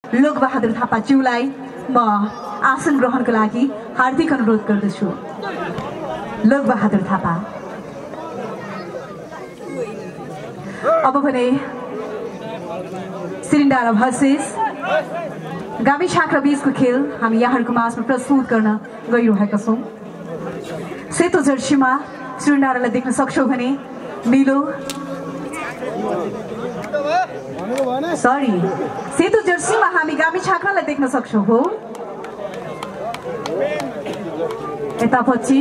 लोकबहादुर थापाज्यूलाई म आसन ग्रहणको लागि हार्दिक अनुरोध गर्दछु। लोकबहादुर थापा। अब भने सिरिन्डारा भर्सेस गामी छाक्रा बीचको खेल हामी यहाँहरूको माझमा प्रस्तुत गर्न गइरहेका छौँ। सेतो जर्सीमा सिरिन्डारालाई देख्न सक्छौँ भने नीलो सेतो जर्सीमा हामी गामी छाक्रालाई देख्न सक्छौँ हो। यतापछि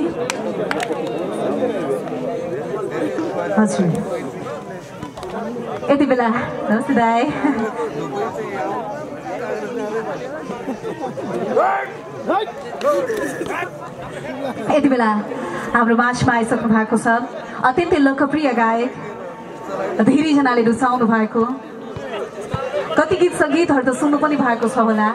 हजुर यति बेला नमस्ते दाइ। यति बेला हाम्रो माझमा आइसक्नु भएको छ अत्यन्तै लोकप्रिय गायक, धेरैजनाले रुचाउनु भएको, कति गीत सङ्गीतहरू त सुन्नु पनि भएको छ होला।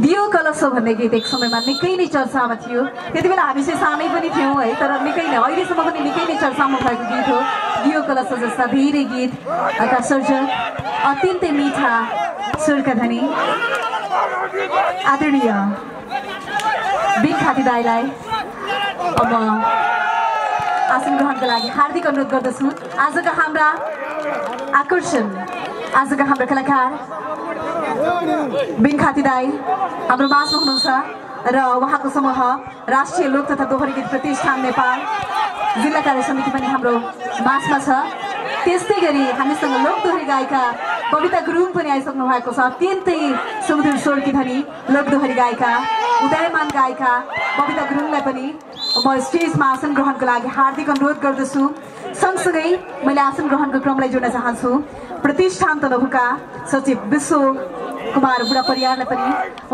दियो कलश भन्ने गीत एक समयमा निकै नै चर्चामा थियो। त्यति बेला हामी चाहिँ सानै पनि थियौँ है, तर निकै नै अहिलेसम्म पनि निकै नै चर्चामा भएको गीत हो दियो कलश जस्ता धेरै गीत का सर्जक अत्यन्तै मिठा स्वरका धनी आदरणीय बिन खाती दाइलाई अब आसन ग्रहणको लागि हार्दिक अनुरोध गर्दछु। आजका हाम्रा आकर्षण, आजका हाम्रा कलाकार बिन खाती दाई हाम्रो माझमा हुनुहुन्छ र उहाँको समूह राष्ट्रिय लोक तथा दोहोरी गीत प्रतिष्ठान नेपाल जिल्ला कार्य समिति पनि हाम्रो माझमा छ। त्यस्तै गरी हामीसँग लोक दोहोरी गायिका कविता गुरुङ पनि आइसक्नु भएको छ। अत्यन्तै सुमधुर स्वरकी धनी लोक दोहोरी गायिका उदयमान गायिका कविता गुरुङलाई पनि म स्टेजमा आसन ग्रहणको लागि हार्दिक अनुरोध गर्दछु। सँगसँगै मैले आसन ग्रहणको क्रमलाई जोड्न चाहन्छु प्रतिष्ठान तनहुका सचिव विश्व कुमार बुढा परियारलाई पनि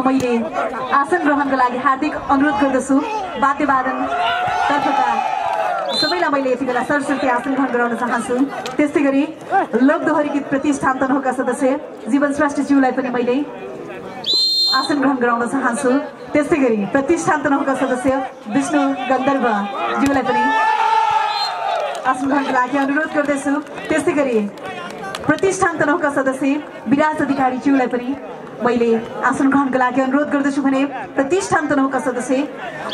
मैले आसन ग्रहणको लागि हार्दिक अनुरोध गर्दछु। वाद्यवादन तर्फका सबैलाई मैले यति बेला सरस्वती आसन ग्रहण गराउन चाहन्छु। त्यस्तै गरी लोक दोहोरी गीत प्रतिष्ठान तनहुका सदस्य जीवन श्रेष्ठज्यूलाई पनि मैले आसन ग्रहण गराउन चाहन्छु। त्यस्तै गरी प्रतिष्ठान तनहुका सदस्य विष्णु गन्धर्वज्यूलाई पनि आसन ग्रहणको लागि अनुरोध गर्दछु। त्यस्तै गरी प्रतिष्ठान तनहुका सदस्य विराज अधिकारीज्यूलाई पनि मैले आसन ग्रहणको लागि अनुरोध गर्दछु भने प्रतिष्ठान तनहुका सदस्य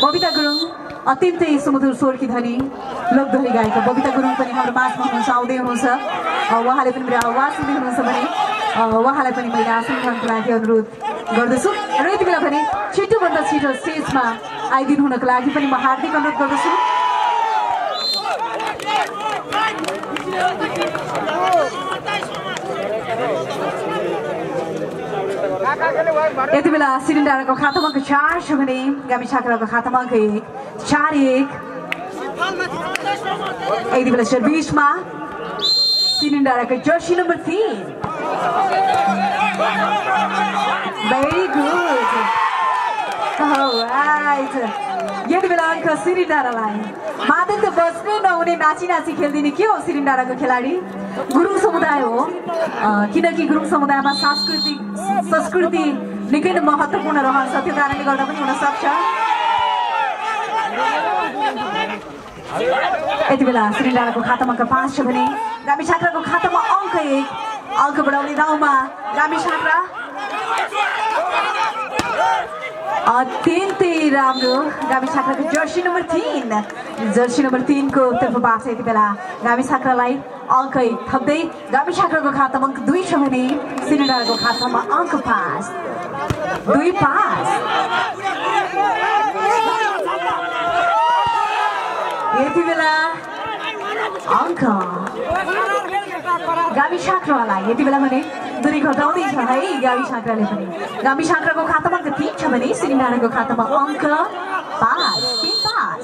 बबिता गुरुङ अत्यन्तै सुमधुर स्वरकी धनी लोक दोहोरी गायिका बबिता गुरुङ पनि हाम्रो माझमा हुनुहुन्छ, आउँदै हुनुहुन्छ। उहाँले पनि मेरो आवाज सुन्दै हुनुहुन्छ भने उहाँलाई पनि मैले आसन ग्रहणको लागि अनुरोध गर्दछु र यति बेला भने छिटोभन्दा छिटो स्टेजमा आइदिनु हुनको लागि पनि म हार्दिक अनुरोध गर्दछु। यति बेला सिरिन्डाराको खातामा 4 छ भने गामी छाक्राको खातामा 4-1। यति बेला सर्भिसमा सिरिन्डाराको जर्सी नम्बर 3। Very good. यति बेला अङ्क सिरिन्डारालाई। मादक त बस्नै नहुने नाची नाची खेलिदिने के हो सिरिन्डाराको खेलाडी? गुरुङ समुदाय हो, किनकि गुरुङ समुदायमा संस्कृति निकै नै महत्त्वपूर्ण रहन्छ, त्यो कारणले गर्दा पनि हुनसक्छ। यति बेला सिरिन्डाराको खातामा 5 छ भने गामी छाक्राको खातामा अङ्क 1। अङ्क बढाउने दाउमा गामी छाक्रा। अत्यन्तै राम्रो गामी छाक्राको जर्सी नम्बर 3। जर्सी नम्बर 3 को तर्फबाट यति बेला गामी छाक्रालाई अङ्क थप्दै गामी छाक्राको खातामा अङ्क 2 छ भने सिरिन्डाराको खातामा अङ्क 5। 2-5। यति बेला अङ्क गामी छाक्रालाई यति बेला भने दूरी घटाउँदैछ है गामी छाक्राले पनि। गामी छाक्राको खातामा अङ्क 3 छ भने सिरिन्डाराको खातामा अङ्क 5। 3-5।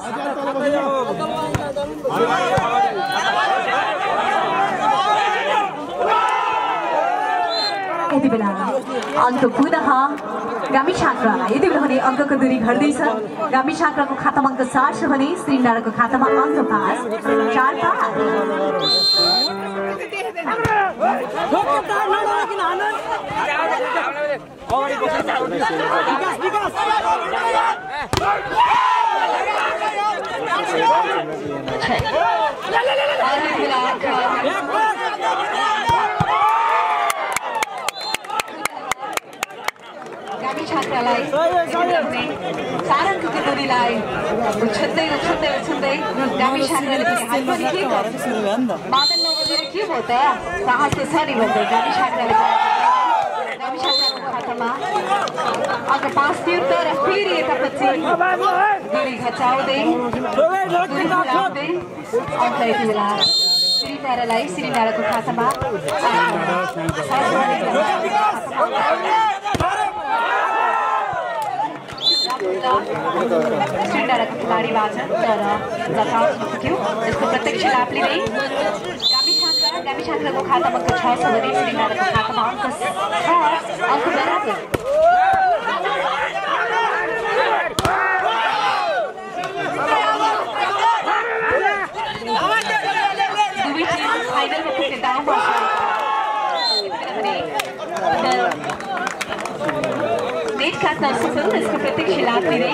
यति बेला अङ्क पुनः गामी छाक्रालाई यति बेला भने अङ्कको दूरी घट्दैछ। गामी छाक्राको खातामा अङ्क 4 छ भने सिरिन्डाराको खातामा अङ्क 5। 4-5। छात्रालाई 4 अङ्कको दूरीलाई उछ्दै गामी छात्राले पनि हातभरि के मादल नबजेर के भयो त साहस त छ नि भन्दै गामी छात्राको खातामा अङ्क 5 थियो तर फेरि यतापछि दूरी घचाउँदै अङ्क यति बेला श्रीनारायणको खातामा श्रीनारायणको खेलाडीबाट तर जताउन पुग्यो यसको प्रत्यक्ष लाभ लिँदै गामी छात्राको खातामा अङ्क 6 छ भने श्रीनारायणको खातामा अङ्क 6 अङ्क बराबर फाइनलमा पुग्ने दाउमा नेट काट्न असफल यसको प्रत्यक्ष लाभ लिँदै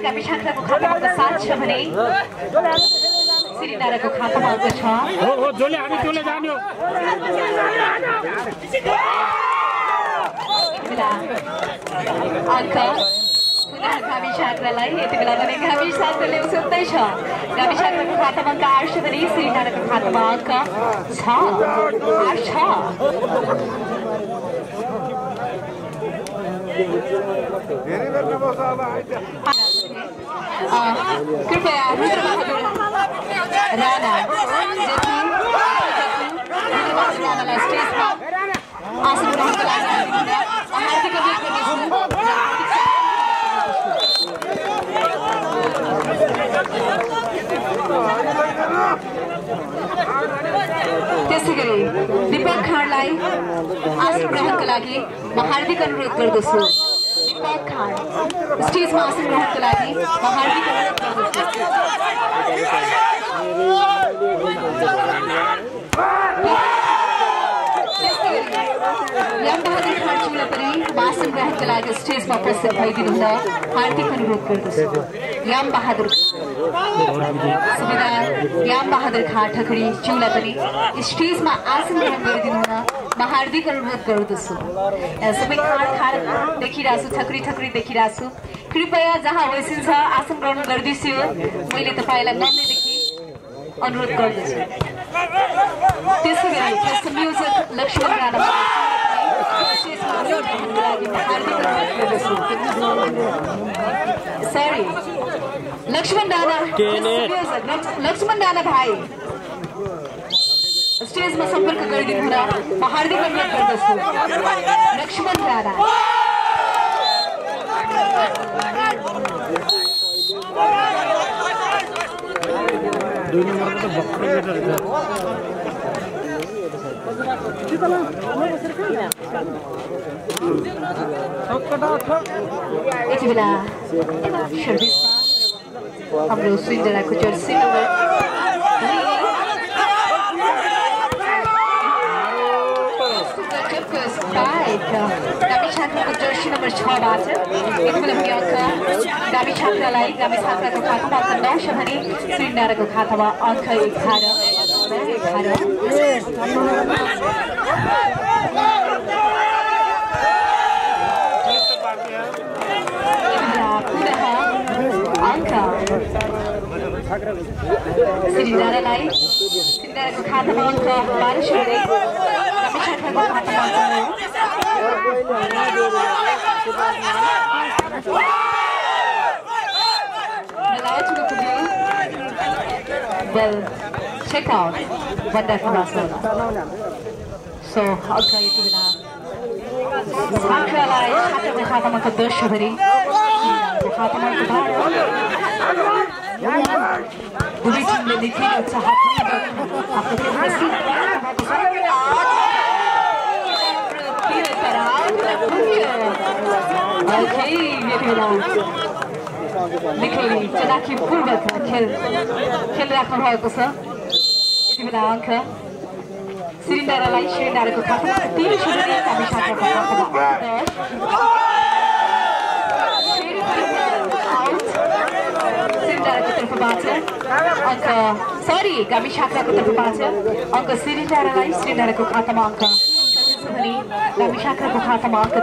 गामी छात्राको खातामा अङ्क 7 छ भने श्रीनारायणको खातामा अङ्क 6 अङ्क गामी छात्रालाई यति बेला भने गामी छात्राले उछ्दै छ गामी छात्राको खातामा अङ्क 8 छ भने श्रीनारायणको खातामा अङ्क 6 कृपया रुद्रबहादुर राणा राणालाई स्टेजमा आसन ग्रहणको लागि हार्दिक अनुरोध गर्दछु त्यसै गरी दीपक खाँडलाई आसन ग्रहणको लागि म हार्दिक अनुरोध गर्दछु दीपक खाँड स्टेजमा आसन ग्रहणको लागि म हार्दिक अनुरोध गर्दछु यामबहादुर खाँडज्यूलाई पनि आसन ग्रहणको लागि स्टेजमा उपस्थित भइदिनु हुन हार्दिक अनुरोध गर्दछु यामबहादुर सुबेदार यामबहादुर खाँ ठकरी ज्यूलाई पनि स्टेजमा आसन ग्रहण गरिदिनु हुन म हार्दिक अनुरोध गर्दछु सबै खाँड देखिरहेछु ठकरी देखिरहेछु छु कृपया जहाँ होइसिन्छ आसन ग्रहण गर्दैछु मैले तपाईँलाई नन्दैदेखि अनुरोध गर्दछु त्यसै गरी त्यसको म्युजिक लक्ष्मण राणा सरी लक्ष्मण राणा भाइ स्टेजमा सम्पर्क गरिदिनु हुन म हार्दिक अनुरोध गर्दछु लक्ष्मण राणा यति बेला सर्भिसमा हाम्रो सुन्दराको जर्सी नम्बर गामी छात्राको जर्सी नम्बर 6 बाट यति बेला पनि अङ्क गामी छात्रालाई गामी छात्राको खातामा अङ्क 9 छ भने श्रीनारायणको खातामा अङ्क 11 श्रीनारायणलाई श्रीनारायणको खातामा अङ्क 12 छ भने गामी छात्राको खातामा well check out what that was so अङ्क यति बेला छात्रालाई छात्राको खातामा अङ्क 10 छ भने खातामा अङ्क 12 दुवै टिमले लेखिएको छ निखिल चलाखीपूर्वक खेल राख्नु भएको छ यति बेला अङ्क श्रीनारायणको खातामा 3 छ भने गामी छात्राको खातामा 10 श्रीनारायणको तर्फबाट अङ्क गामी छात्राको तर्फबाट अङ्क श्रीनारायणको खातामा अङ्क भने गामी शाखाको खातामा अंक 10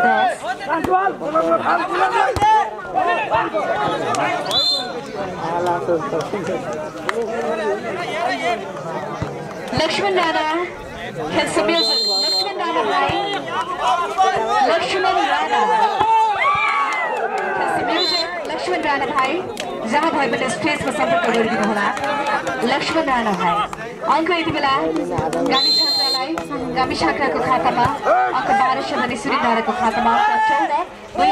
लक्ष्मण राणा खेल संयोजक लक्ष्मण राणा भाइ लक्ष्मण राणा खेल संयोजक लक्ष्मण राणा भाइ जहाँ भए पनि स्टेजमा सम्पर्क गरिदिनु होला लक्ष्मण राणा भाइ अंक यति बेला गामी छात्रालाई गामी शाखाको खातामा अंक 12 छ भने सुरी डाँडाको खातामा अंक 14 दुई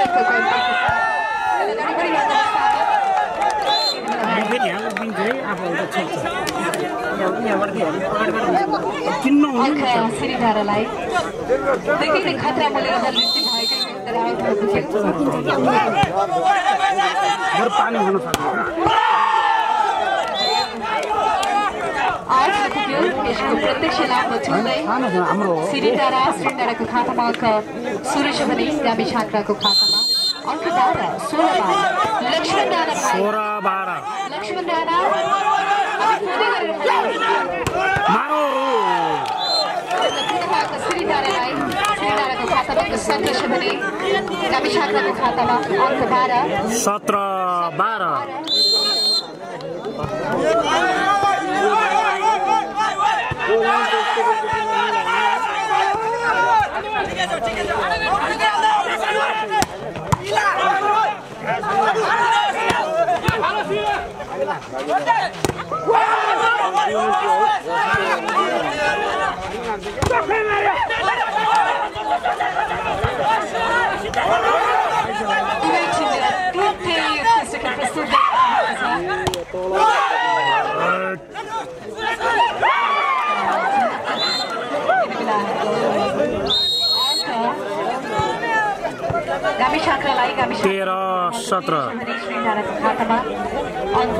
अंकको अंक श्री डाँडालाई निकै नै खतरा मूल्य दृष्टि भएकै प्रत्यक्ष लाभ छुँदै श्री डाँडाको खातामा अंक 16 छ भने गामी छात्राको खातामा अंक 16 लक्ष्मण राणा लक्ष्मण राणा श्री डाँडाको खातामा अंक 17 छ भने गामी छात्राको खातामा अंक 12 गामी शाखालाई गामी 13-17 श्री डाँडाको खातामा अंक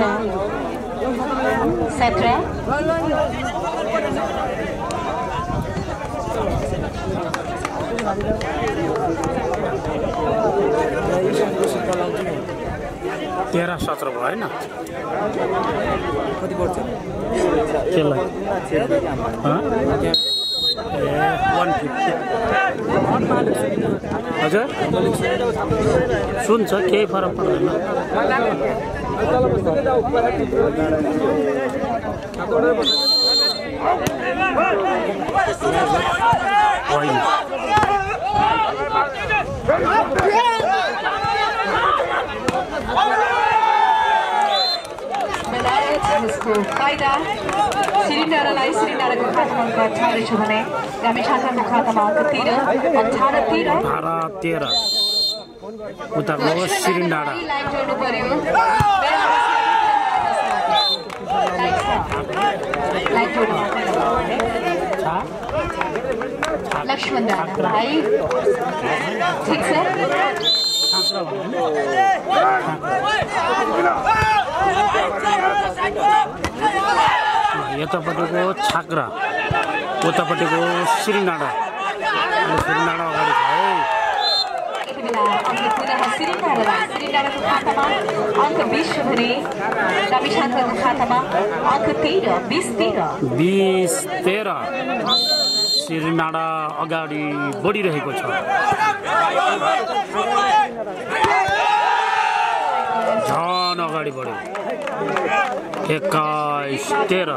17 13-17 भयो हैन कति पर्छ त्यसलाई 150 हजुर सुन्छ केही फरक पर्दैन फाइदा श्री डाँडालाई श्री डाँडाको खातामा अंक 18 छ भने गामी छात्राको खातामा अंक 13 उताको श्री डाँडा लाइन जोड्नु पर्यो लाइन जोड्नु लक्ष्मण राणा भाइ ठीक छ यतापट्टिको छाक्रा उतापट्टिको श्री डाँडा अगाडि श्री डाँडाको खातामा अंक 20 छ भने गामी छात्राको खातामा अंक 20-13 श्री डाँडा अगाडि बढिरहेको छ झन अगाडि बढ्यो 21-13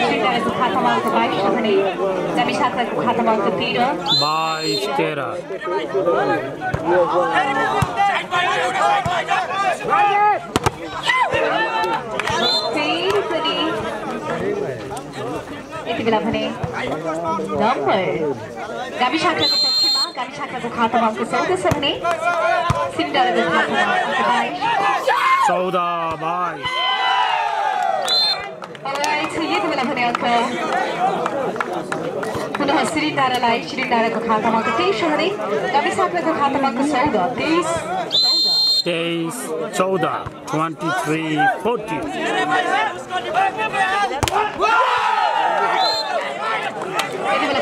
श्रीडाँडाको खातामा अंक 22 छ भने गामी छात्राको खातामा अंक 22-13 यति बेला भने नम्बर गामी शाखाको पक्षमा गामी शाखाको खातामा अंक 14 छ भने श्री डाँडाको खातामा अंक 22 यति बेला भने अंक पुनः श्री डाँडालाई श्री डाँडाको खातामा अंक 23 छ भने गामी शाखाको खातामा अंक 14 23-40 यति बेला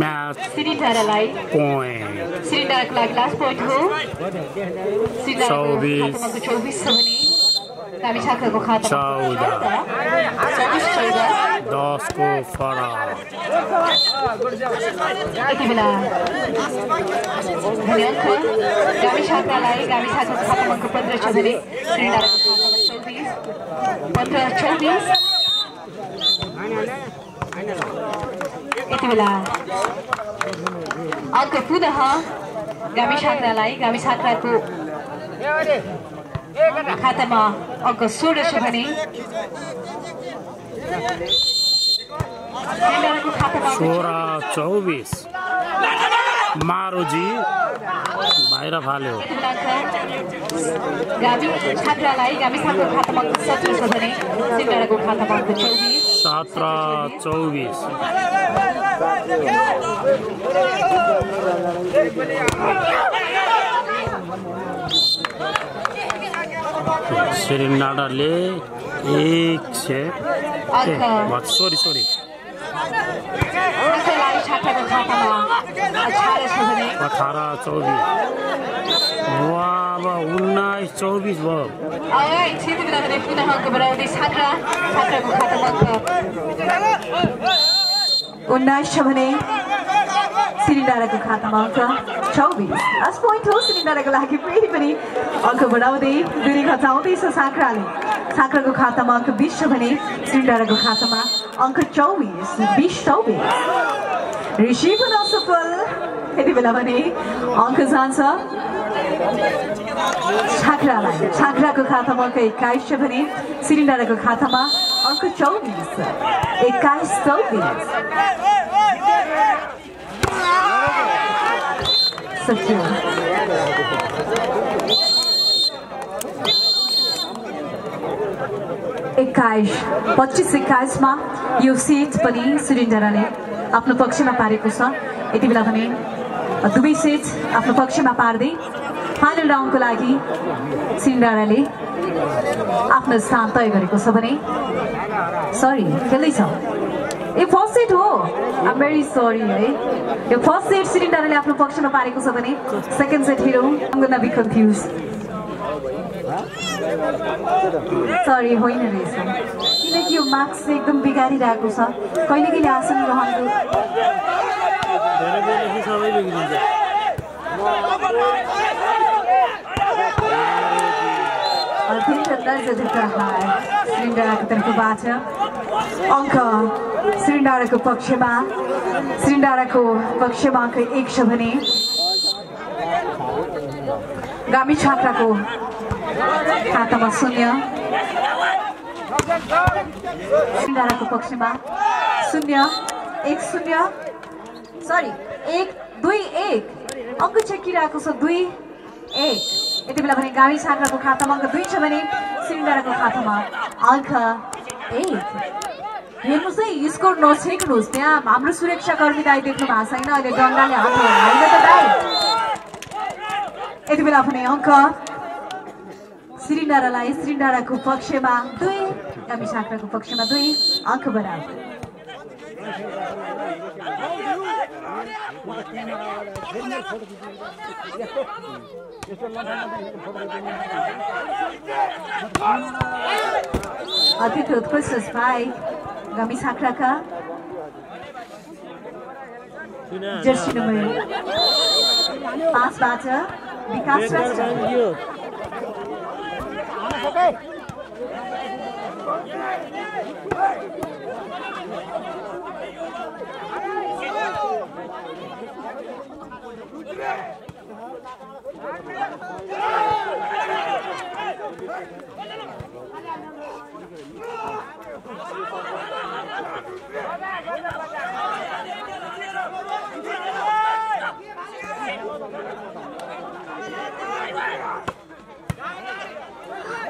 Match श्रीधारालाई point. श्रीधाराको लागि लास्ट पोइन्ट हो 24 छ भने गामी छात्राको खातामा 10 को फरक यति बेला गामी छात्रालाई गामी छात्राको खातामा 15 छ भने श्रीधाराको खातामा 24 यति बेला अङ्क पुनः गामी छात्रालाई गामी छात्राको खातामा अङ्क 16 छ भने श्रीधाराको खातामा 16-24 मारोजी बाहिर फाल्यो गामी छात्रालाई गामी छात्राको खातामा 17 छ भने श्रीधाराको खातामा 17-24 श्रीनाडाले 1 सरी छात्राको खातामा 18 छ भने 18-24 वाह 19-24 भयो त्यति बेला भने पुनः अङ्क बढाउँदै छात्राको खातामा अङ्क 19 छ भने श्रीधाराको खातामा अङ्क 24 लास्ट पोइन्ट हो श्रीधाराको लागि फेरि पनि अङ्क बढाउँदै दुरी घटाउँदैछ छात्राको खातामा अङ्क 20 छ भने श्रीधाराको खातामा अङ्क 20-24 रिसिभ असफल यति बेला भने अङ्क जान्छ छात्राको खातामा अङ्क 21 छ भने श्रीधाराको खातामा अङ्क 21-24 सच्ची 25-21 मा यो सेट पनि श्रीधाराले आफ्नो पक्षमा पारेको छ यति बेला भने दुवै सेट आफ्नो पक्षमा पार्दै फाइनल राउन्डको लागि श्रीधाराले आफ्नो स्थान तय गरेको छ भने सरी खेल्दैछ यो फर्स्ट सेट हो आइ एम भेरी सरी है यो फर्स्ट सेट श्रीधाराले आफ्नो पक्षमा पारेको छ भने second set hero I am gonna be confuse sorry होइन रहेछ किनकि यो मार्क्स एकदम बिगारिरहेको छ कहिले कहिले आसन रहन्छ श्रीधाराको तर्फबाट अङ्क श्रीधाराको पक्षमा अङ्क 1 छ भने गामी छात्राको खातामा 0 श्रीधाराको पक्षमा 0-1-0 सरी 1-2-1 अङ्क छेकिरहेको छ 2-1 यति बेला भने गामी छात्राको खातामा अङ्क 2 छ भने श्रीधाराको खातामा अङ्क 1 हेर्नुहोस् है स्कोर नछेक्नुहोस् त्यहाँ हाम्रो सुरक्षाकर्मी दाइ देख्नु भएको छैन अहिले डन्डाले हाल्नु होइन त दाइ यति बेला भने अङ्क श्रीधारालाई श्रीधाराको पक्षमा 2 गामी छात्राको पक्षमा 2 अङ्क बराबर अति उत्कृष्ट स्पाइक गामी छात्राका जर्सी नम्बर 5 बाट विकास श्रेष्ठ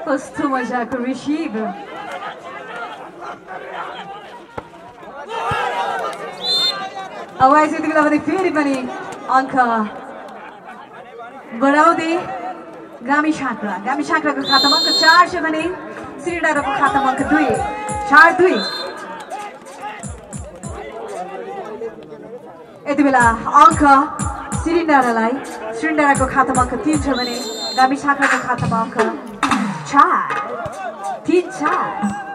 कस्तो मजाको रिसिभ आवाज यति बेला भने फेरि पनि अङ्क बढाउँदै गामी छात्राको खातामा अङ्क 4 छ भने श्रीधाराको खातामा अङ्क 2 4-2 यति बेला अङ्क श्रीनारालाई श्रीनाराको खातामा अङ्क 3 छ भने गामी छाक्राको खातामा अङ्क 3-4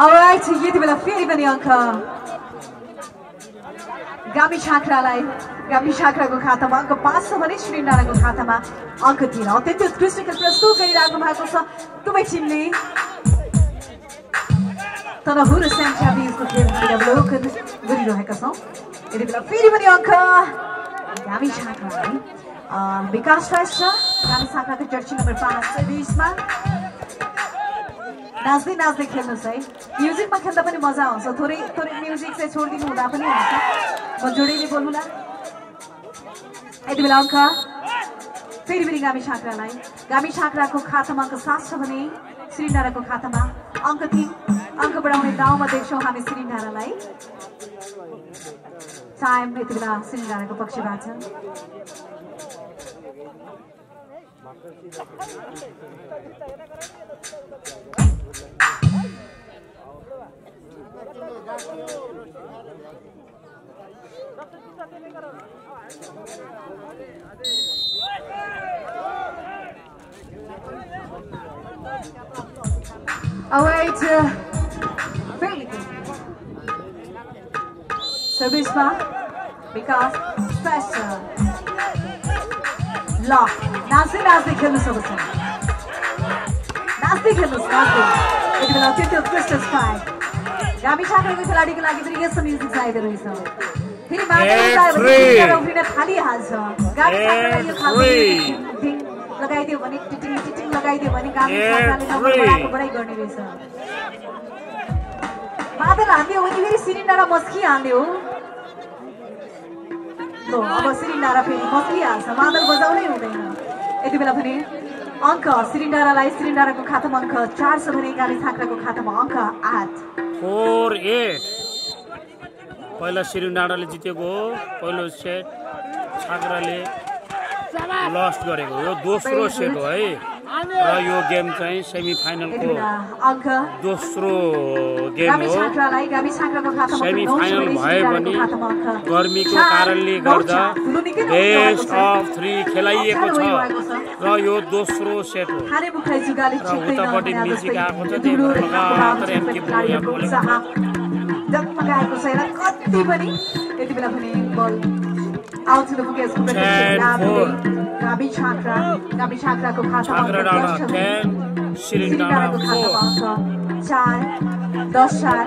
Alright, यति बेला फेरि पनि अङ्क गामी छाक्रालाई गामी छाक्राको खातामा अङ्क 5 छ भने श्रीनाराको खातामा अङ्क 3 अत्यन्तै उत्कृष्ट खेल प्रस्तुत गरिरहेको भएको छ दुवै टिमले तनहुर सेन्ट्राभिजको खेल अवलोकन गरिरहेका छौँ यति बेला फेरि पनि अङ्क गामी छाक्रालाई विकास श्रेष्ठ गामी छाक्राको जर्सी नम्बर 5 मा नाच्दै नाच्दै खेल्नुहोस् है म्युजिकमा खेल्दा पनि मजा आउँछ थोरै थोरै म्युजिक चाहिँ छोडिदिनु हुँदा पनि हुन्छ म जोडैले बोल्नुला यति बेला अङ्क फेरि पनि गामी छाक्राको खातामा अङ्क 7 छ भने श्रीनाराको खातामा अङ्क 3 अङ्क बढाउने दाउमा देख्छौँ हामी श्रीनारालाई टाइम यति बेला श्रीनाराको पक्षबाट Alright, सर्भिसमा विकास श्रेष्ठ ल नाच्दै नाच्दै खेल्नु सक्छ नाच्दै खेल्नुहोस् नाच्दै यति बेला अत्यन्तै उत्कृष्ट स्ट्राइक गामी छाक्राको खेलाडीको लागि पनि यस्तो म्युजिक चाहिँदो रहेछ फेरि उफ्रिन थालिहाल्छ गामी छाक्रालाई यो खालको लगाइदियो भने टिटिङ लगाइदियो भने गामी छाक्राले नम्बर बढाइ गर्ने रहेछ मादल हान्दियो भने फेरि श्रीनारा मस्किहाल्ने हो अब श्रीनारा फेरि मस्किहाल्छ मादल बजाउनै हुँदैन यति बेला पनि अङ्क श्रीनाराको खातामा अङ्क 4 छ भने गामी छाक्राको खातामा अङ्क 8 4-8 पहिला श्रीनाराले जितेको हो पहिलो सेट छाक्राले लस्ट गरेको यो दोस्रो सेट हो है र यो गेम चाहिँ सेमिफाइनलको दोस्रो गेम हो सेमिफाइनल भए पनि गर्मीको कारणले गर्दा बेस्ट अफ 3 खेलाइएको छ र यो दोस्रो सेट हो र उतापट्टि म्युजिक आएको छ त्यही भएर लगातार एमके बोलेको जगमगाएको छ कति पनि यति बेला पनि बल out to the focus गामी छाक्राको खातामा 10 श्रीनाराको खातामा 4-10-4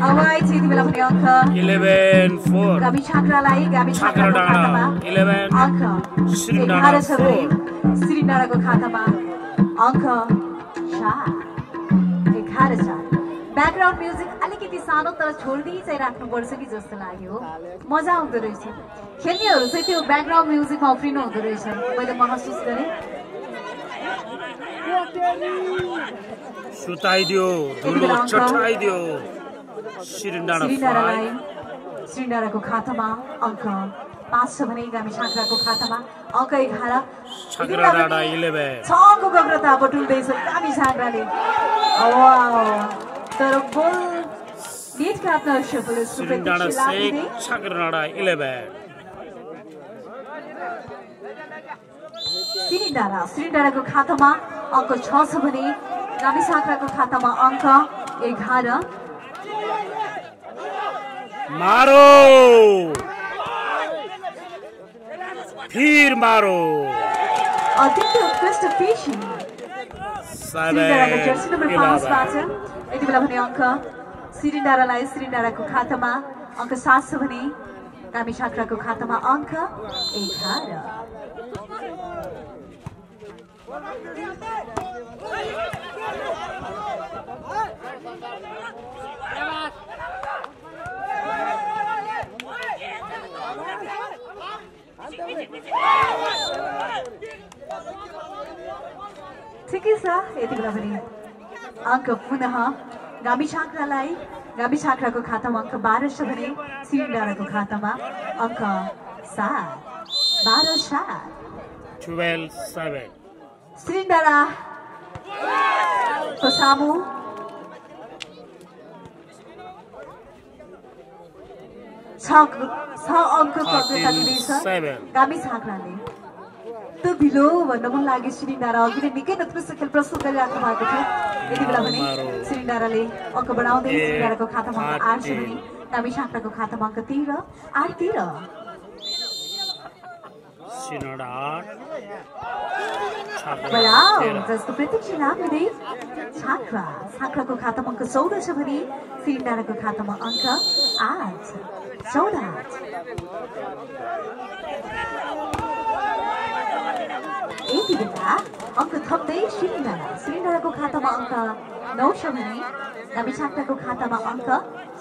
Alright, यति बेला पनि अङ्क 11-4 गामी छाक्राको खातामा 11 अङ्क 11 छ भने श्रीनाराको खातामा अङ्क 11 ब्याकग्राउन्ड म्युजिक अलिकति सानो तर छोडिदिई चाहिँ राख्नुपर्छ कि जस्तो लाग्यो मजा आउँदो रहेछ खेल्नेहरू चाहिँ त्यो ब्याकग्राउन्ड म्युजिकमा उफ्रिनु हुँदो रहेछ मैले महसुस गरेँ सुताइदियो धुलो चटाइदियो श्रीनाराको खातामा अङ्क 5 छ भने गामी छाक्राको खातामा अङ्क 11 छाक्रा डाँडा 11 छको गग्रता बटुल्दैछ गामी छाक्राले तर गोल नेट काट्न सफल श्रीनारा 6 छाक्रा डाँडा 11 श्रीनाराको खातामा अङ्क 6 छ भने गामी छाक्राको खातामा अङ्क 11 मारो फिर मारो अत्यन्तै उत्कृष्ट फिसिङ श्रीनाराको जर्सी नम्बर 5 बाट यति बेला भने अङ्क श्रीनाराको खातामा अङ्क 7 छ भने गामी छाक्राको खातामा अङ्क 11 ठिकै छ यति बेला पनि अङ्क पुनः गामी छाक्रालाई गाविस आँक्राको खातामा अङ्क 12 छ भने सिरिन्डाराको खातामा अङ्क 7 12-7 12-7 सिरिन्डारा को सामु 6 अङ्कको अग्रता दिँदैछ गाविस आँक्राले। त्यो भिलो भन्न मन लाग्यो सिरिन्डारा अघि नै निकै उत्कृष्ट खेल प्रस्तुत गरिराख्नु भएको थियो। यति बेला भने सिरिन्डाराले अङ्क बढाउँदै सिरिन्डाराको खातामा अङ्क 8 छ भने गाविस आँक्राको खातामा अङ्क 13 8-13 जसको प्रत्यक्ष लाभ लिँदै छाँक्राको खातामा अङ्क 14 छ भने सिरिन्डाराको खातामा अङ्क 8 14 यति बेला अङ्क थप्दै सिरिन्डाराको खातामा अङ्क 9 छ भने गाविस आँक्राको खातामा अङ्क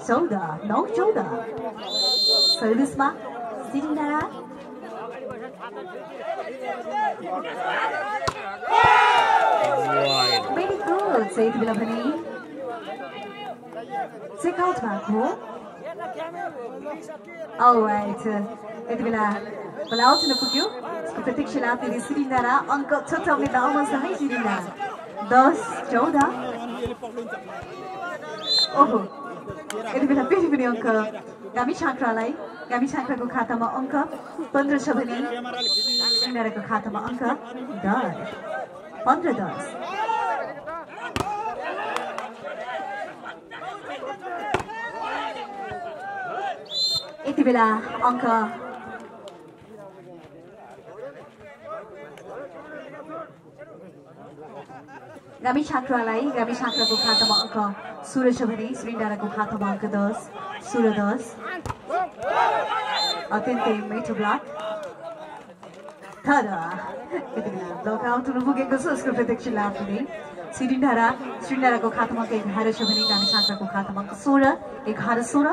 14 9-14 सर्भिसमा सिरिन्डारा भेरी गुड। यति बेला भने चेकआउट भएको यति बेला आउट हुन पुग्यो। प्रत्यक्ष लाभ दिने सिरिन्डारा अङ्क छटाउने दाउमा छ है सिरिन्डारा 10-14 ओहो यति बेला फेरि पनि अङ्क गाविस आँक्राको खातामा अङ्क 15 छ भने सिरिन्डाराको खातामा अङ्क 15-10 यति बेला अङ्क गाविस आँक्राको खातामा अङ्क 16 छ भने सिरिन्डाराको खातामा अङ्क 10 16-10 अत्यन्तै मिठो ब्लक तर यति बेला ब्लक आउट हुनु पुगेको छ। उसको प्रत्यक्ष लाभ हुने सिरिन्डाराको खातामा अङ्क 11 छ भने गाविस आँक्राको खातामा अङ्क 16 11-16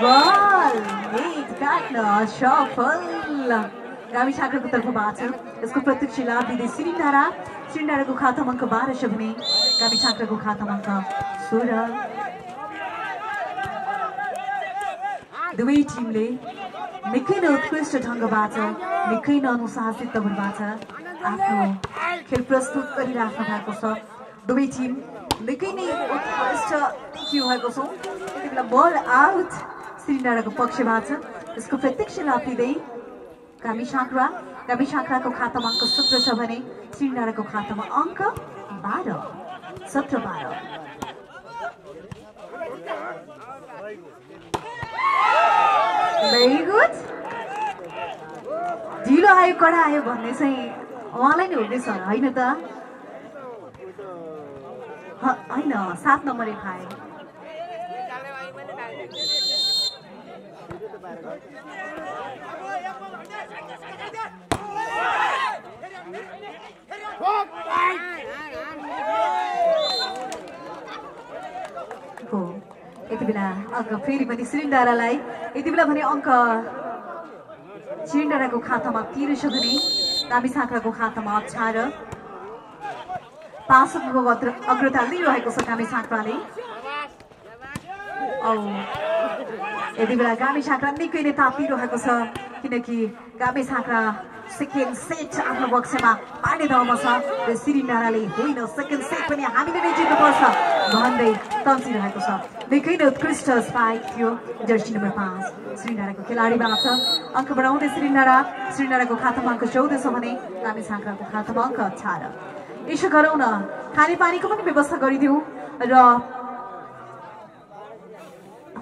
बल हिट काट्न सफल गाविस आँक्राको तर्फबाट। यसको प्रत्यक्ष लाभ दिँदै सिरिन्डाराको खातामा अङ्क 12 छ भने गाविस आँक्राको खातामा अङ्क 16 दुवै टिमले निकै नै उत्कृष्ट ढङ्गबाट निकै नै अनुशासित तवरबाट आफ्नो खेल प्रस्तुत गरिराख्नु भएको छ। दुवै टिम निकै नै उत्कृष्ट देखिरहेको छौँ। त्यति बेला बल आउट सिरिन्डाराको पक्षबाट। यसको प्रत्यक्ष लाभ लिँदै गाविस आँक्राको खातामा अङ्क 17 छ भने सिरिन्डाराको खातामा अङ्क 12 17-12 भेरी गुड। ढिलो आयो कडा आयो भन्ने चाहिँ उहाँलाई नै हुनेछ होइन त होइन 7 नम्बरै खाए यति बेला अङ्क फेरि पनि सिरिन्डारालाई यति बेला भने अङ्क सिरिन्डाराको खातामा 13 छ भने गाविस आँक्राको खातामा 18 5 अङ्कको अग्रता लिइरहेको छ गाविस आँक्राले। यति बेला गाविस आँक्रा निकै नै तातिरहेको छ किनकि गाविस आँक्रा सेकेन्ड सेट आफ्नो पक्षमा पार्ने दाउमा छ र सिरिन्डाराले होइन सेकेन्ड सेट पनि हामीले नै जित्नुपर्छ भन्दै तन्सिरहेको छ। निकै नै उत्कृष्ट स्पाइक थियो जर्सी नम्बर 5 सिरिन्डाराको खेलाडीबाट। अङ्क बढाउँदै सिरिन्डाराको खातामा अङ्क 14 छ भने गाविस आँक्राको खातामा अङ्क 18। यसो गरौँ न खानेपानीको पनि व्यवस्था गरिदिउँ र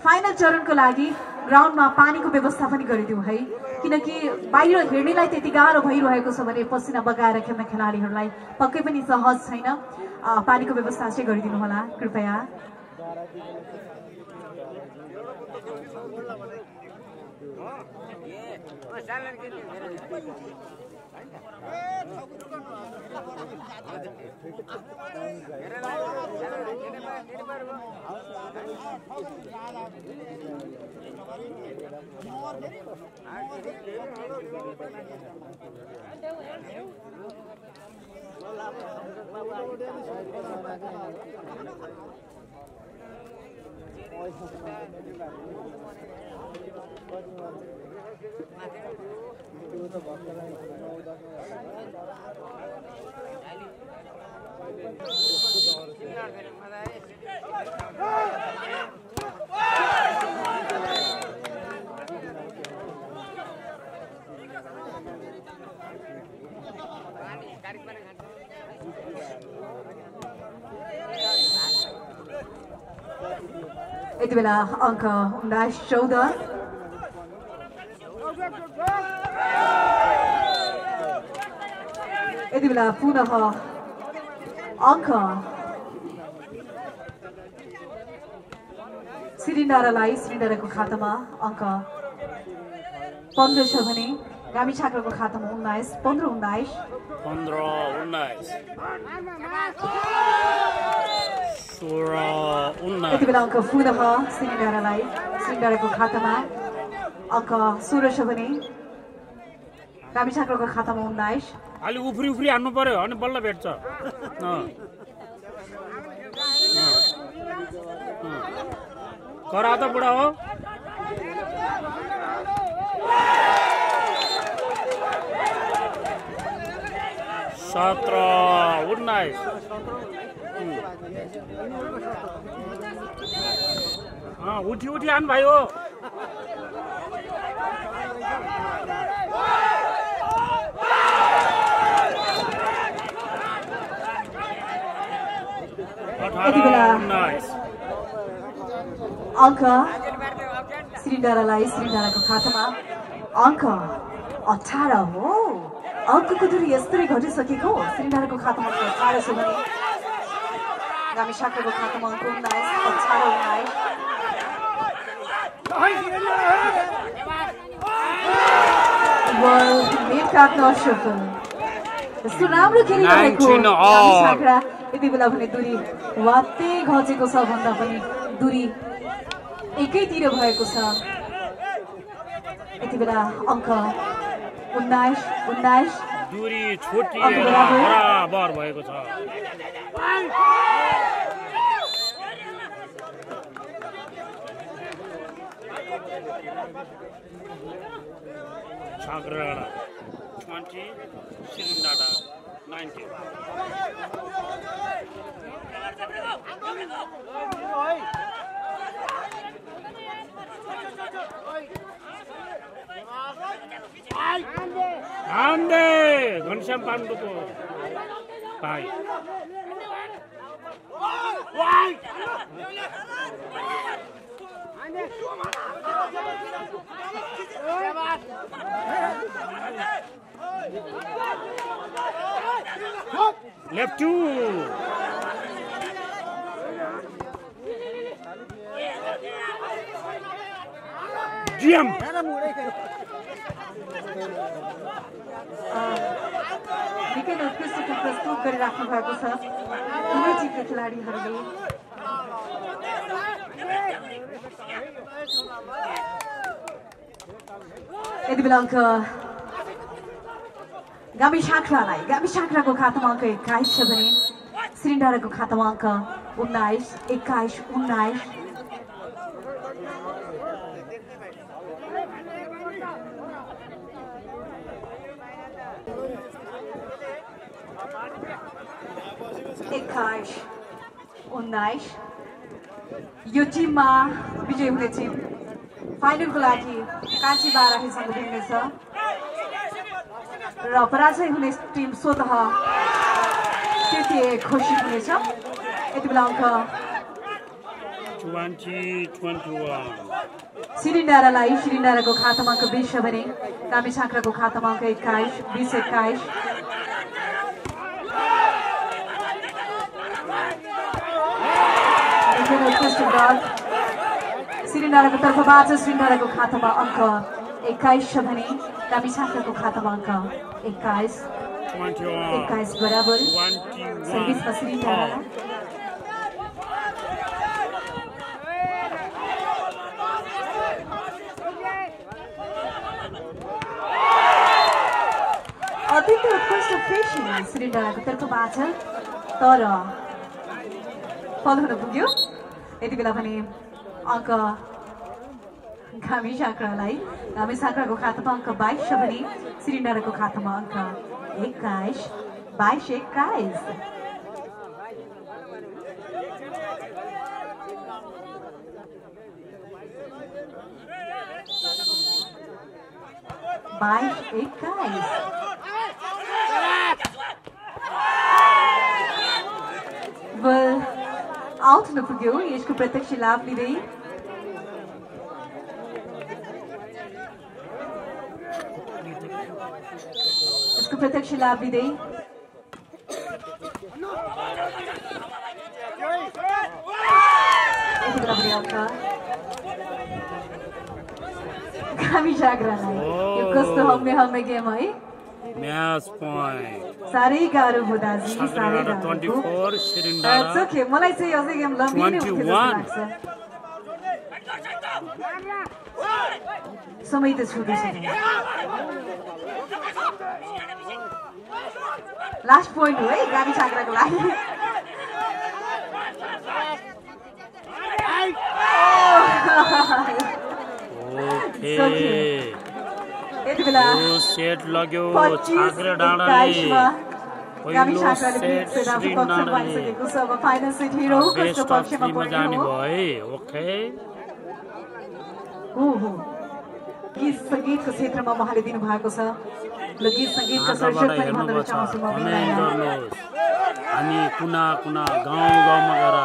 फाइनल चरणको लागि ग्राउन्डमा पानीको व्यवस्था पनि गरिदिउँ है किनकि बाहिर हेर्नेलाई त्यति गाह्रो भइरहेको छ भने पसिना बगाएर खेल्ने खेलाडीहरूलाई पक्कै पनि सहज छैन। पानीको व्यवस्था चाहिँ गरिदिनु होला कृपया। यति बेला अङ्क 19-14 यति बेला पुनः अङ्क श्रीनगरको खातामा अङ्क 15 छ भने गामी छाक्रको खातामा 19 15-19 यति बेला अङ्क पुनः श्रीनगरको खातामा अङ्क 16 छ भने गामी छाक्रको खातामा 19 अलि उफ्री उफ्री हान्नु पर्यो अनि बल्ल भेट्छ करा त बुढा हो सत्र 19 उठी उठी आन भाइ हो अङ्क श्रीनगरको खातामा अङ्क 18 हो अङ्कको दूरी यस्तै घटिसकेको श्रीनगरको खातामा 18 छ भने गामी छाक्रको खातामा अङ्क 19 यस्तो राम्रो खेलिरहेको गामी छाक्रा यति बेला भने दूरी वात्तै घचेको छ भन्दा पनि दूरी एकैतिर भएको छ यति बेला अङ्क 19 दूरी छोटिएर बराबर भएको छ छाक्रा 20 श्रीनगर 19 आन्दे घनश्याम पाण्डुको भाइ लेफ्ट टू जिएम निकै उत्कृष्ट प्रस्तुत गरिराख्नु भएको छ दुवै टिमका खेलाडीहरूले यति बेला अङ्क गामी छाक्राको खातामा अङ्क 21 छ भने श्रीनगरको खातामा अङ्क 19 19 यो टिममा विजय हुने टिम फाइनलको लागि कान्छी बाराहीसँग भिड्नेछ र पराजय हुने टिम स्वतः तृतीय घोषित हुनेछ यति बेला अङ्क 20-21 श्रीनगरको खातामा अङ्क 20 छ भने गामी छाक्राको खातामा अङ्क 21 श्रीनगरको तर्फबाट श्रीनगरको खातामा अङ्क 21 छ भने गामी छाक्राको खातामा अङ्क 21 बराबर सर्भिसमा श्रीनगर अत्यन्तै उत्कृष्ट फेसिङ श्रीनगरको तर्फबाट तर फल हुन पुग्यो यति बेला भने अङ्क घामी झाँक्रालाई घामी झाँक्राको खातामा अङ्क 22 छ भने श्रीडाँडाको खातामा अङ्क 21 22-21 बल आउट हुन पुग्यो यसको प्रत्यक्ष लाभ लिँदै यसको प्रत्यक्ष लाभ लिँदै घामी झाँक्रालाई यो कस्तो हम्मे गेम है म्याच पोइन्ट साह्रै गाह्रो हो दाजु साह्रै गाह्रो 24 श्रीडाँडा ओके मलाई चाहिँ अझै गेम लम्बिने हुन्छ जस्तो लाग्छ समय त छुट्दैछ लास्ट पोइन्ट हो है घामी झाँक्राको लागि यति बेला सेट लग्यो झाँक्रा डाँडाले पहिलो सेट श्रीडाँडाले फाइनल सेट हिरो कसको पक्षमा जाने भयो है ओके ओहो गीत संगीतको क्षेत्रमा उहाँले दिनु भएको छ ल गीत संगीतको सर्जक पनि भन्न चाहन्छु म हामी कुना कुना गाउँमा गएर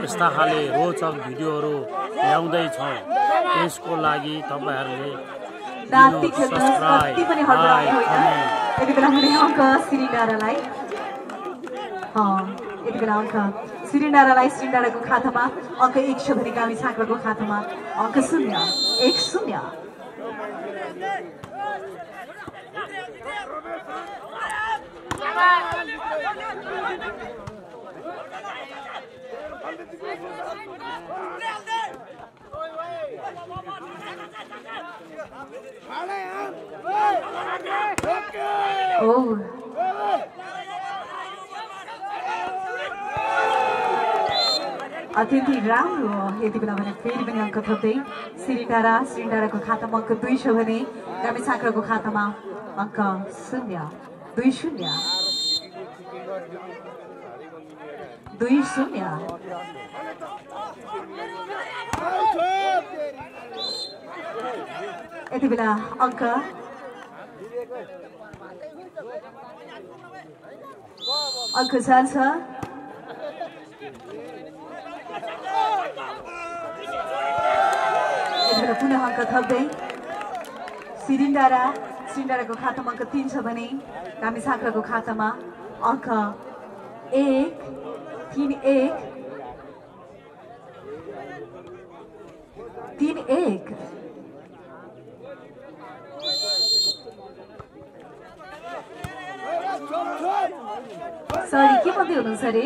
यस्ता खाले रोचक भिडियोहरू ल्याउँदैछौँ यसको लागि तपाईँहरूले दाती खेल्नु कति पनि हडबडाउनु होइन यति बेला हुने अङ्क श्रीडाँडालाई यति बेला अङ्क श्रीडाँडालाई श्रीडाँडाको खातामा अङ्क 1 छ भने घामी झाँक्राको खातामा अङ्क 0-1-0 अत्यन्तै राम्रो यति बेला भने फेरि पनि अङ्क थप्दै श्रीडाँडाको खातामा अङ्क 2 छ भने घामी झाँक्राको खातामा अङ्क 0-2-0 यति बेला अङ्क जान्छ पुनः अङ्क थप्दै श्रीडाँडाको खातामा अङ्क 3 छ भने घामी झाँक्राको खातामा अङ्क 3-1 सरी के भन्दै हुनुहुन्छ अरे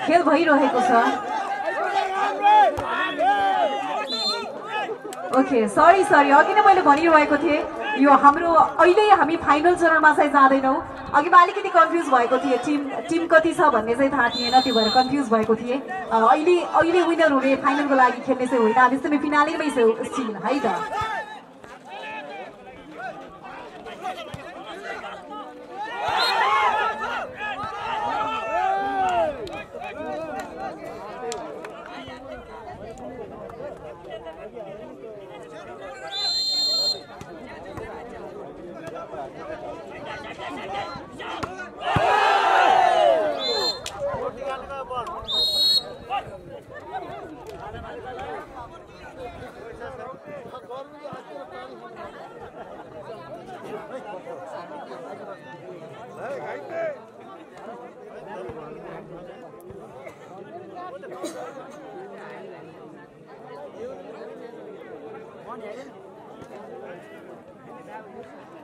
खेल भइरहेको छ ओके सरी अघि नै मैले भनिरहेको थिएँ यो हाम्रो अहिले हामी फाइनल चरणमा चाहिँ जाँदैनौँ अघि म अलिकति कन्फ्युज भएको थिएँ टिम कति छ भन्ने चाहिँ थाहा थिएन त्यो भएर कन्फ्युज भएको थिएँ अहिले विनर हुने फाइनलको लागि खेल्ने चाहिँ होइन हामी सेमी फिनालेमै छौँ है त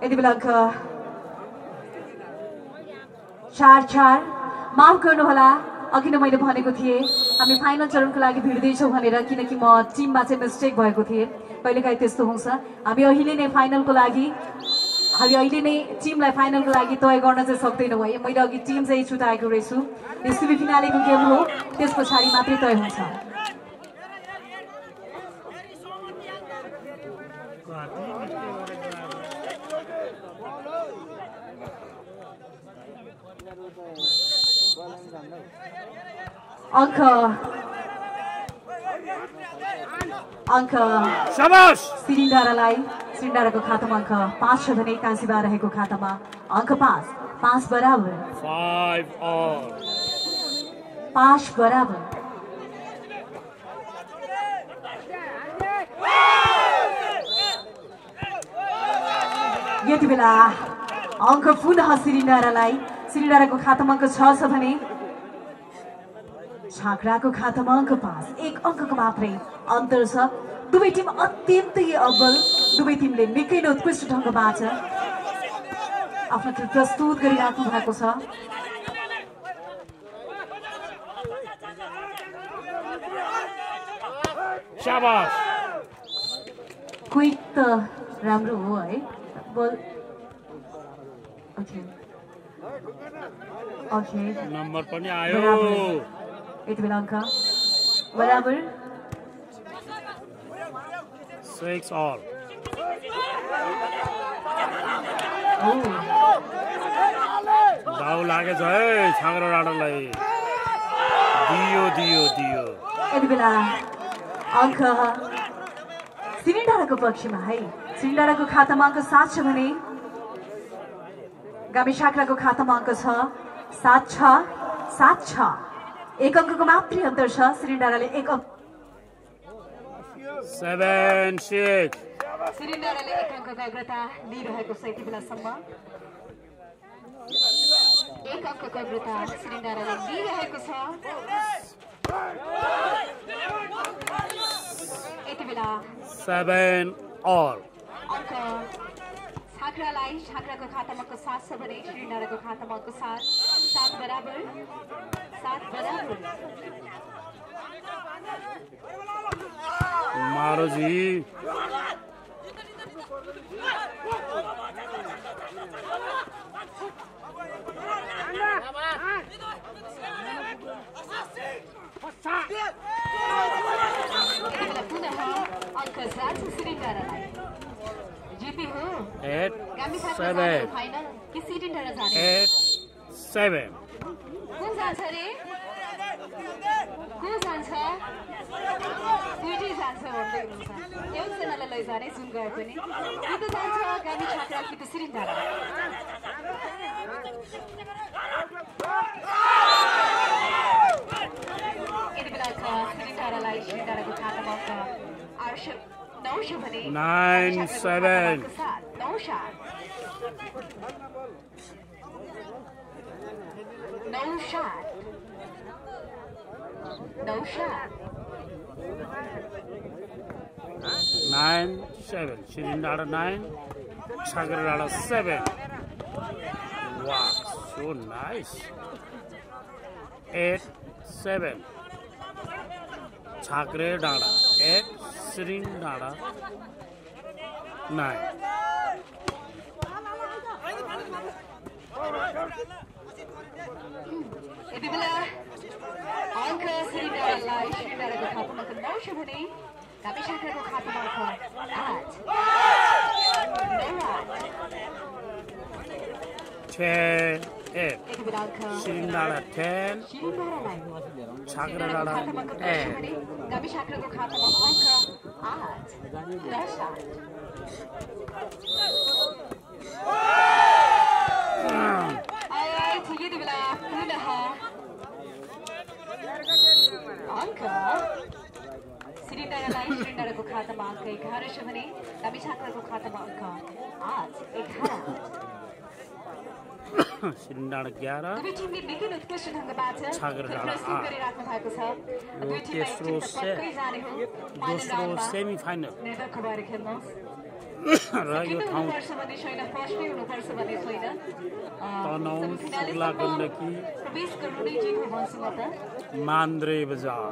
यति बेला 4-4 माफ गर्नुहोला अघि नै मैले भनेको थिएँ हामी फाइनल चरणको लागि भिड्दैछौँ भनेर किनकि म टिममा चाहिँ मिस्टेक भएको थिएँ कहिलेकाहीँ त्यस्तो हुन्छ हामी अहिले नै फाइनलको लागि टिमलाई फाइनलको लागि तय गर्न चाहिँ सक्दैनौँ है मैले अघि टिम चाहिँ छुटाएको रहेछु यो सेमिफिनालेको गेम हो त्यस पछाडि मात्रै तय हुन्छ अङ्क सिरिन्डाराको खातामा अङ्क 5 छ भने काँसीबा रहेको खातामा अङ्क 5 बराबर 5 बराबर यति बेला अङ्क पुनः सिरिन्डाराको खातामा अङ्क 6 छ भने छाक्राको खातामा अङ्क 5 एक अङ्कको मात्रै अन्तर छ दुवै टिम अत्यन्तै अब्बल दुवै टिमले निकै नै उत्कृष्ट ढङ्गबाट आफ्नो खेल प्रस्तुत गरिराख्नु भएको छ क्विक त राम्रो हो है बल ओके नम्बर पनि आयो यति बेला अङ्क बराबर 6 all दाउ लागेछ है छाग्रो राणालाई दियो यति बेला अङ्क सिरिन्डाराको पक्षमा है सिरिन्डाराको खातामा अङ्क 7 छ भने गामी छाक्राको खातामा अङ्क 7 एक अङ्कको मात्रै अन्तर छ सिरिन्डाराले एक अङ्क 7-6 सिरिन्डाराले एक अङ्कको अग्रता लिइरहेको छ यति बेलासम्म एक अङ्कको अग्रता सिरिन्डाराले लिइरहेको छ यति बेला 7 all अङ्क छाक्राको खातामा अङ्क 7 छ भने सिरिन्डाराको खातामा अङ्क 7 बराबर मारो जी पुनः अङ्क 7 सिरिन्डारालाई जिपी हो 8-7 फाइनल कि सिरिन्डारा जाने 8-7 को जान्छ रे को जान्छ दुईटै जान्छ भन्दै हुनुहुन्छ एउटजनालाई लैजाने जुन गए पनि कि त जान्छ गामी छाक्रा कि त सिरिन्डारा यति बेला सिरिन्डारालाई सिरिन्डाराको खातामा अङ्क 9 भने 9-7 9-7 सिरिन्डारा 9 छाग्रा 7 wow so nice 8-7 छाग्रे डाँडा 8 सिरिन्डारा 9 यति बेला अङ्क सिरिन्डाराको खातामा 9 छ भने गामी छाक्राको खातामा अङ्क 10-8 सिरिन्डारा 10 छाग्रा डाँडा 8 गामी छाक्राको खातामा अङ्क 8 यति बेला पुनः अङ्क सिरिन्डाराको खातामा अङ्क 11 छ भने गामी छाक्राको खातामा अङ्क 8-11 सिरिन्डारा 11 दुवै टिमले निकै उत्कृष्ट ढङ्गबाट छाग्रा प्रस्तुत गरिराख्नु भएको छ दुवै टिमलाई टिम त पक्कै जाने हो दोस्रो सेमिफाइनल निर्धक्क भएर खेल्नुहोस् र यो ठाउँ तनहुँ शुक्ला गण्डकी मान्द्रे बजार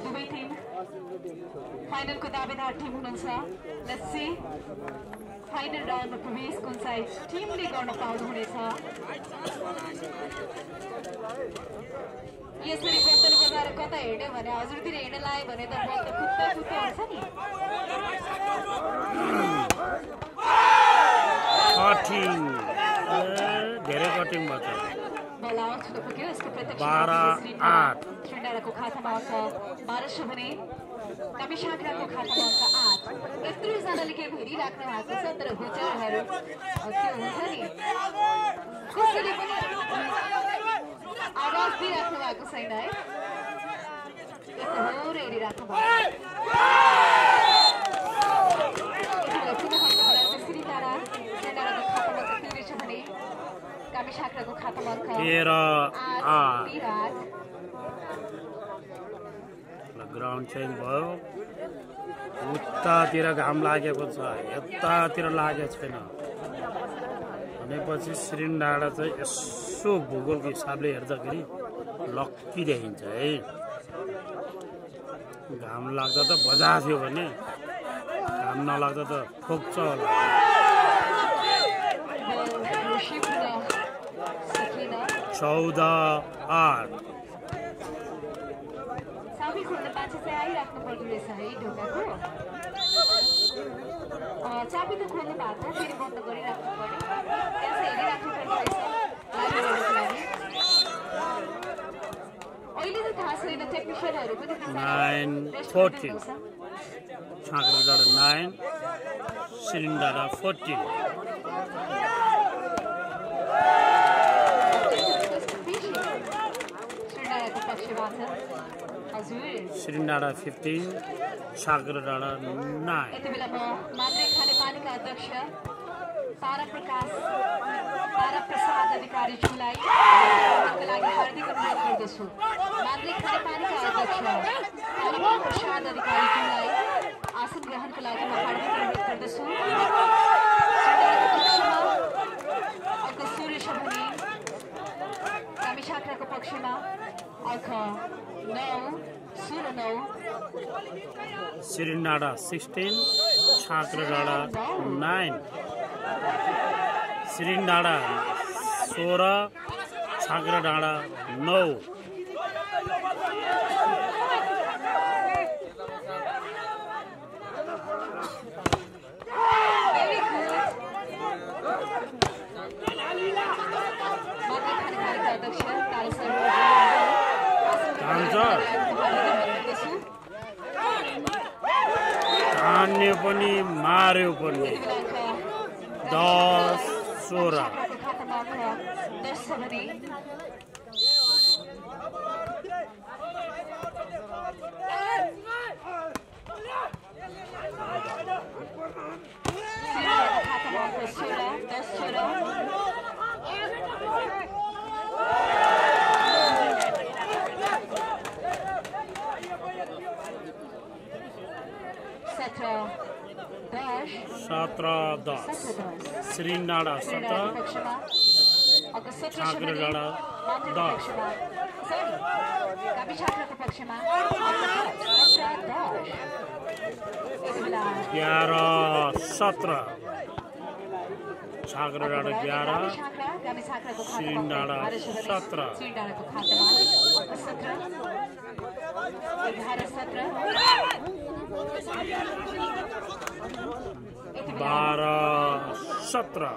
दुवै टिम फाइनलको दावेदार टिम हुनुहुन्छ। लेट्स सी फाइनल राउन्डमा प्रवेश कुन चाहिँ टिमले गर्न पाउनुहुनेछ। यसरी बोतल बजाएर कता हेर्यो भने हजुरतिर हेर्न लाग्यो भने त बल त फुत्ता फुत्ता हुन्छ नि। कटिङ धेरै कटिङ भयो बल आउट हुन पुग्यो। यसको प्रत्यक्ष 12-8 श्रीडाँडाको खातामा अंक 1200 भने कामी साँक्राको खातामा अंक 8। यत्रोजनाले के हेरिराख्नु भएको छ तर हुचारहरू त्यो हुन्छ नि कसैले पनि आवाज दिइराख्नु भएको छैन है। एकहोर हेरिराख्नु भएको श्रीडाँडाको खातामा अंक 13 छ भने कामी साँक्राको खातामा अंक 13-8 ग्राउन्ड चेन्ज भयो। उतातिर घाम लागेको छ यतातिर लागेको छैन भनेपछि श्रीडाँडा चाहिँ यसो भूगोलको हिसाबले हेर्दाखेरि लक्की देखिन्छ है। घाम लाग्दा त बजा थियो भने घाम नलाग्दा त ठोक्छ होला। 14-8 चाबी खोल्न मान्छे चाहिँ आइराख्नु पर्दो रहेछ है ढोकाको। चाबी त खोल्नु भएको फेरि बन्द गरिराख्नु पर्यो। त्यहाँ चाहिँ हेरिराख्नु पर्दो रहेछ लागिरहेको लागि। अहिले त थाहा छैन टेक्निसियनहरू पनि 9-14 छाँक्रा डाँडा 9 श्रीडाँडा 14। श्रीडाँडाको पक्षबाट श्रीडाँडा 15 छाँक्रा डाँडा 9। यति बेला म मान्द्रे खानेपानीका अध्यक्ष तारा प्रसाद अधिकारीज्यूलाई लागि हार्दिक अनुरोध गर्दछु। मान्द्रे खानेपानीका अध्यक्ष तारा प्रसाद अधिकारीज्यूलाई आसन ग्रहणको लागि म हार्दिक अनुरोध गर्दछु। अर्को सुरेश भने कामी साँक्राको पक्षमा अंक 9-09 श्रीडाँडा 16 छाँक्रा डाँडा 9। श्रीडाँडा 16 छाँक्रा डाँडा 9। तान्यो पनि मार्यो पनि 10-16 17-10 श्रीडाँडा 17 छाँक्रा डाँडा 10। कामी साँक्राको पक्षमा 11-17 छाँक्रा डाँडा 11 श्रीडाँडा 17। श्रीडाँडाको खातामा 12-17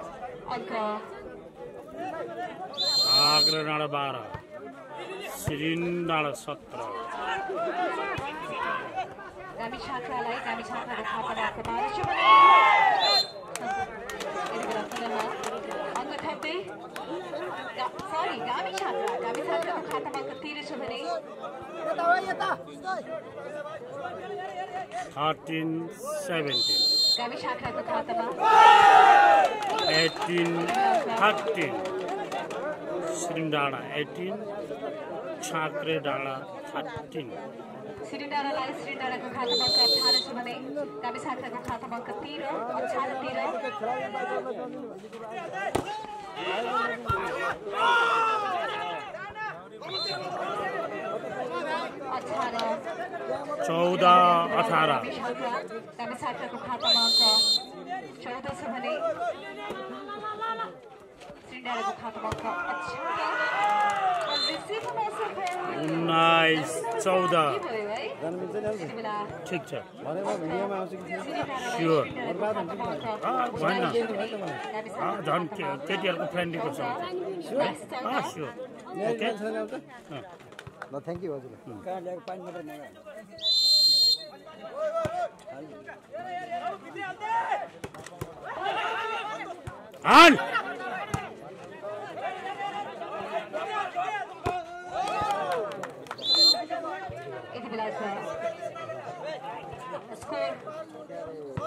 छाँक्रा डाँडा 12 श्रीडाँडा 17। कामी साँक्रालाई कामी साँक्राको खातामा 1200 अंक थप्दै कामी साँक्राको खातामा 1300 भने 13-17 कामी साँक्राको खातामा 18-13 श्रीडाँडा 18 छाँक्रा डाँडा 13। श्रीडाँडालाई श्रीडाँडाको खातामा अङ्क 18 छ भने गाविस शाखाको खातामा अङ्क 13 14 गाविस शाखाको खातामा अङ्क 14 छ भने श्रीडाँडाको खातामा अङ्क 19-14 ठिक छ स्योर भएन झन् केटीहरूको फ्रेन्डलीको छ स्योर ओके ल थ्याङ्क यू हजुर हाल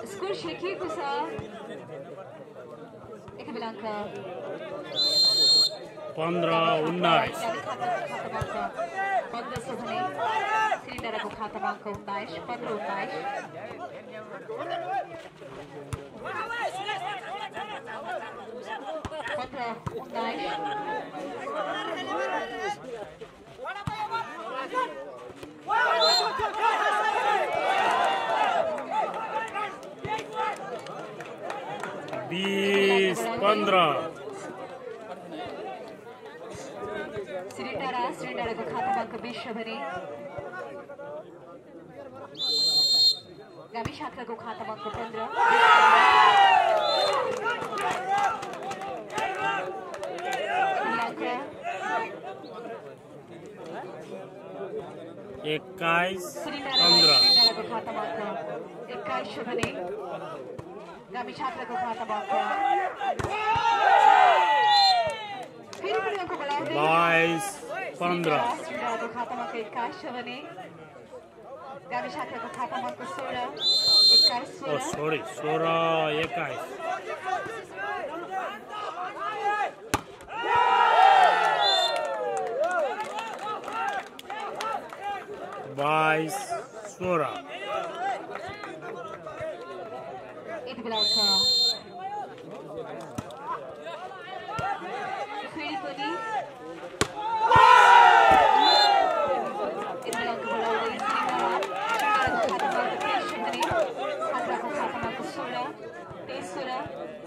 स्कोर सेकिएको छ यति बेला अङ्क 15-19 15 छ भने श्रीडाँडाको खातामा अङ्क 19 श्रीडाँडाको खातामा अङ्क 20 छ भने गाविस शाखाको खातामा अङ्क 15 श्रीडाँडाको खातामा अङ्क 21 छ भने गाविस शाखाको खातामा अङ्क 22-15 श्रीडाँडाको खातामा अङ्क 21 छ भने गाविस शाखाको खातामा अङ्क 16-21 22-16 यति बेला अङ्क फेरि पनि यति बेला अङ्क बढाउँदै श्रीडाँडाको खातामा अङ्क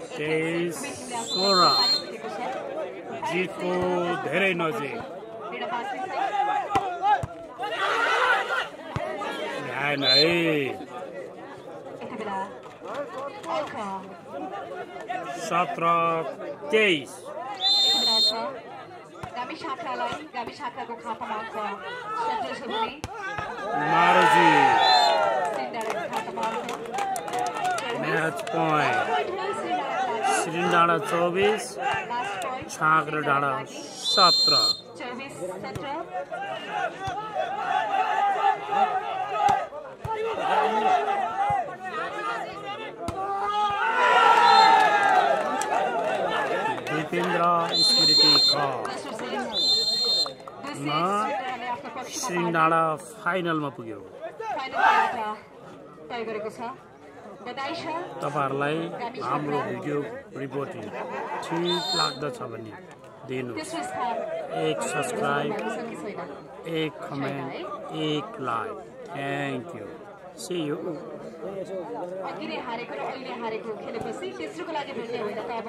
23-16 जितको धेरै नजिक ध्यान है यति बेला अङ्क 17-23 गाविस शाखाको खातामा अङ्क 17 छ भने मारुजी श्रीडाँडाको खातामा अङ्क म्याच पोइन्ट श्रीडाँडा 24 छाँग्राडाँडा 17 दिपेन्द्र स्मृति श्रीडाँडा फाइनलमा पुग्यो तपाईहरुलाई हाम्रो भिडियो रिपोर्टिङ ठीक लाग्दछ भने दिनुहोस् एक सब्स्क्राइब एक कमेन्ट एक like thank you see you अघि नै हारेको र अहिले हारेको खेलेपछि तेस्रोको लागि भेट्ने होइन त अब